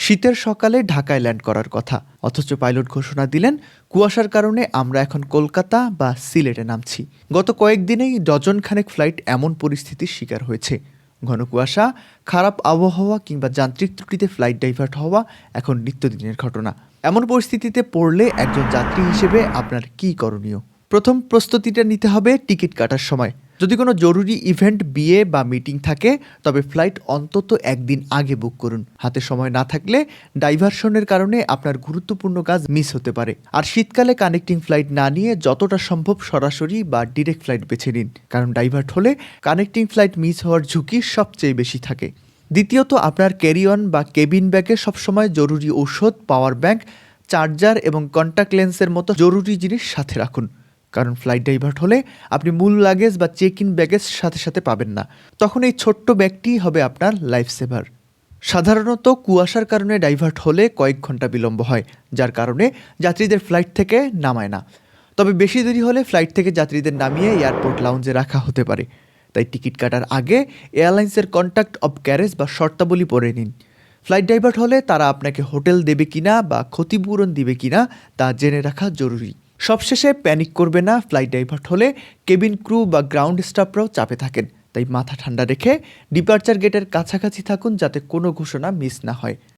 শীতের সকালে ঢাকায় ল্যান্ড করার কথা, অথচ পাইলট ঘোষণা দিলেন কুয়াশার কারণে আমরা এখন কলকাতা বা সিলেটে নামছি। গত কয়েকদিনেই ডজন খানেক ফ্লাইট এমন পরিস্থিতির শিকার হয়েছে। ঘন কুয়াশা, খারাপ আবহাওয়া কিংবা যান্ত্রিক ত্রুটিতে ফ্লাইট ডাইভার্ট হওয়া এখন নিত্যদিনের ঘটনা। এমন পরিস্থিতিতে পড়লে একজন যাত্রী হিসেবে আপনার কী করণীয়? প্রথম প্রস্তুতিটা নিতে হবে টিকিট কাটার সময়। যদি কোনো জরুরি ইভেন্ট, বিয়ে বা মিটিং থাকে, তবে ফ্লাইট অন্তত একদিন আগে বুক করুন। হাতে সময় না থাকলে ডাইভারশনের কারণে আপনার গুরুত্বপূর্ণ কাজ মিস হতে পারে। আর শীতকালে কানেক্টিং ফ্লাইট না নিয়ে যতটা সম্ভব সরাসরি বা ডিরেক্ট ফ্লাইট বেছে নিন, কারণ ডাইভার্ট হলে কানেক্টিং ফ্লাইট মিস হওয়ার ঝুঁকি সবচেয়ে বেশি থাকে। দ্বিতীয়ত, আপনার ক্যারি অন বা কেবিন ব্যাগে সবসময় জরুরি ঔষধ, পাওয়ার ব্যাংক, চার্জার এবং কন্ট্যাক্ট লেন্সের মতো জরুরি জিনিস সাথে রাখুন, কারণ ফ্লাইট ডাইভার্ট হলে আপনি মূল লাগেজ বা চেক ইন ব্যাগেজ সাথে সাথে পাবেন না। তখন এই ছোট্ট ব্যাগটি হবে আপনার লাইফ সেভার। সাধারণত কুয়াশার কারণে ডাইভার্ট হলে কয়েক ঘন্টা বিলম্ব হয়, যার কারণে যাত্রীদের ফ্লাইট থেকে নামায় না। তবে বেশি দেরি হলে ফ্লাইট থেকে যাত্রীদের নামিয়ে এয়ারপোর্ট লাউঞ্জে রাখা হতে পারে। তাই টিকিট কাটার আগে এয়ারলাইন্সের কন্ট্যাক্ট অফ ক্যারেজ বা শর্তাবলী পড়ে নিন। ফ্লাইট ডাইভার্ট হলে তারা আপনাকে হোটেল দেবে কিনা বা ক্ষতিপূরণ দিবে কিনা তা জেনে রাখা জরুরি। সবশেষে, প্যানিক করবে না। ফ্লাইট ডাইভার্ট হলে কেবিন ক্রু বা গ্রাউন্ড স্টাফরাও চাপে থাকেন। তাই মাথা ঠান্ডা রেখে ডিপার্চার গেটের কাছাকাছি থাকুন, যাতে কোনো ঘোষণা মিস না হয়।